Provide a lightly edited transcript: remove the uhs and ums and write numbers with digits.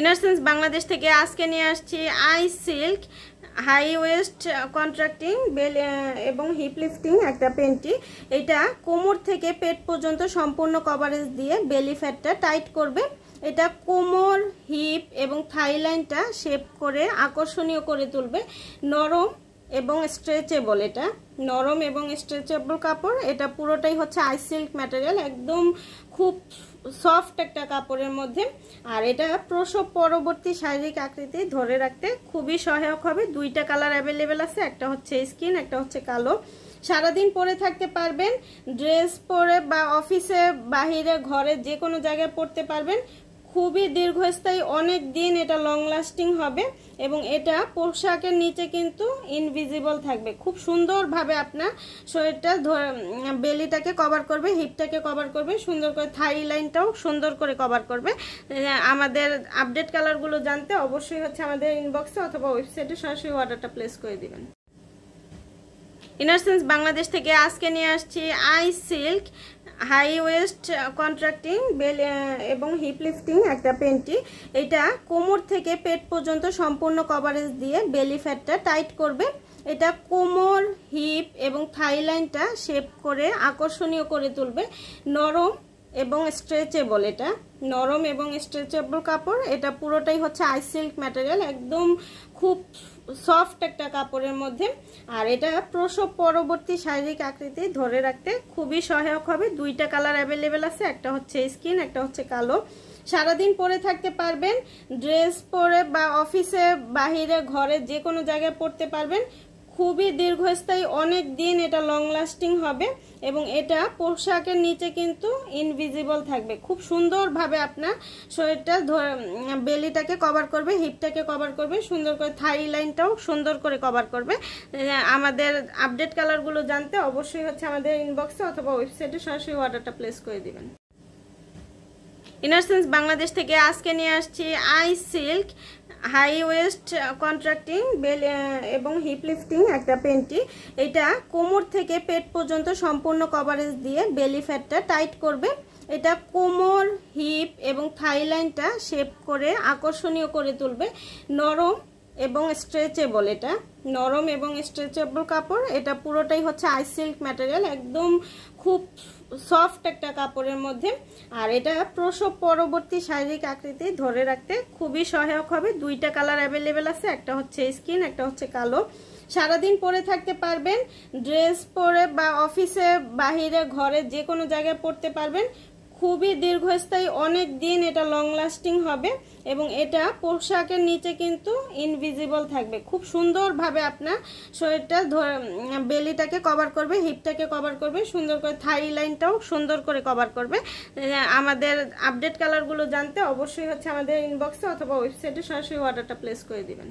ইনারসেন্স বাংলাদেশ থেকে আজকে নিয়ে আসছি ice silk high waist contracting belly এবং হিপ লিফটিং একটা পেন্টি। এটা কোমর থেকে পেট পর্যন্ত সম্পূর্ণ কভারেজ দিয়ে বেলি ফ্যাটটা টাইট করবে। এটা কোমর, হিপ এবং থাই লাইনটা শেপ করে আকর্ষণীয় করে তুলবে। নরম এবং স্ট্রেচেবল, এটা নরম এবং স্ট্রেচেবল কাপড়। এটা পুরোটাই হচ্ছে আই সিল্ক ম্যাটেরিয়াল, একদম খুব সফট একটা কাপড়ের মধ্যে। আর এটা প্রসব পরবর্তী শারীরিক আকৃতি ধরে রাখতে খুবই সহায়ক হবে। দুইটা কালার অ্যাভেলেবেল আছে, একটা হচ্ছে স্কিন, একটা হচ্ছে কালো। সারাদিন পরে থাকতে পারবেন, ড্রেস পরে বা অফিসে, বাহিরে, ঘরে যে কোনো জায়গায় পরতে পারবেন। খুবই দীর্ঘস্থায়ী, অনেক দিন এটা লং লাস্টিং হবে এবং এটা পোশাকের নিচে কিন্তু ইনভিজিবল থাকবে। খুব সুন্দরভাবে আপনার শরীরটা বেলিটাকে কভার করবে, হিপটাকে কভার করবে, সুন্দর করে থাই লাইনটাও সুন্দর করে কভার করবে। আমাদের আপডেট কালারগুলো জানতে অবশ্যই হচ্ছে আমাদের ইনবক্সে অথবা ওয়েবসাইটে সরাসরি অর্ডারটা প্লেস করে দিবেন। ইনারসেন্স বাংলাদেশ থেকে আজকে নিয়ে আসছি ice silk high waist contracting belly এবং হিপ লিফটিং একটা পেন্টি। এটা কোমর থেকে পেট পর্যন্ত সম্পূর্ণ কভারেজ দিয়ে বেলি ফ্যাটটা টাইট করবে। এটা কোমর, হিপ এবং থাই লাইনটা শেপ করে আকর্ষণীয় করে তুলবে। নরম এবং স্ট্রেচেবল, এটা নরম এবং স্ট্রেচেবল কাপড়। এটা পুরোটাই হচ্ছে আই সিল্ক ম্যাটেরিয়াল, একদম খুব সফট একটা কাপড়ের মধ্যে। আর এটা প্রসব পরবর্তী শারীরিক আকৃতি ধরে রাখতে খুবই সহায়ক হবে। দুইটা কালার অ্যাভেলেবেল আছে, একটা হচ্ছে স্কিন, একটা হচ্ছে কালো। সারাদিন পরে থাকতে পারবেন, ড্রেস পরে বা অফিসে, বাহিরে, ঘরে যে কোনো জায়গায় পরতে পারবেন। খুবই দীর্ঘস্থায়ী, অনেক দিন এটা লং লাস্টিং হবে এবং এটা পোশাকের নিচে কিন্তু ইনভিজিবল থাকবে। খুব সুন্দরভাবে আপনার শরীরটা বেলিটাকে কভার করবে, হিপটাকে কভার করবে, সুন্দর করে থাই লাইনটাও সুন্দর করে কভার করবে। আমাদের আপডেট কালারগুলো জানতে অবশ্যই হচ্ছে আমাদের ইনবক্সে অথবা ওয়েবসাইটে সরাসরি অর্ডারটা প্লেস করে দিবেন। ইনারসেন্স বাংলাদেশ থেকে আজকে নিয়ে আসছি ice silk high waist contracting belly এবং হিপ লিফটিং একটা পেন্টি। এটা কোমর থেকে পেট পর্যন্ত সম্পূর্ণ কভারেজ দিয়ে বেলি ফ্যাটটা টাইট করবে। এটা কোমর, হিপ এবং থাই লাইনটা শেপ করে আকর্ষণীয় করে তুলবে। নরম এবং স্ট্রেচেবল, এটা নরম এবং স্ট্রেচেবল কাপড়। এটা পুরোটাই হচ্ছে আই সিল্ক ম্যাটেরিয়াল, একদম খুব সফট একটা কাপড়ের মধ্যে। আর এটা প্রসব পরবর্তী শারীরিক আকৃতি ধরে রাখতে খুবই সহায়ক হবে। দুইটা কালার অ্যাভেলেবেল আছে, একটা হচ্ছে স্কিন, একটা হচ্ছে কালো। সারাদিন পরে থাকতে পারবেন, ড্রেস পরে বা অফিসে, বাহিরে, ঘরে যে কোনো জায়গায় পরতে পারবেন। খুবই দীর্ঘস্থায়ী, অনেক দিন এটা লং লাস্টিং হবে এবং এটা পোশাকের নিচে কিন্তু ইনভিজিবল থাকবে। খুব সুন্দরভাবে আপনার শরীরটা বেলিটাকে কভার করবে, হিপটাকে কভার করবে, সুন্দর করে থাই লাইনটাও সুন্দর করে কভার করবে। আমাদের আপডেট কালারগুলো জানতে অবশ্যই হচ্ছে আমাদের ইনবক্সে অথবা ওয়েবসাইটে সরাসরি অর্ডারটা প্লেস করে দিবেন।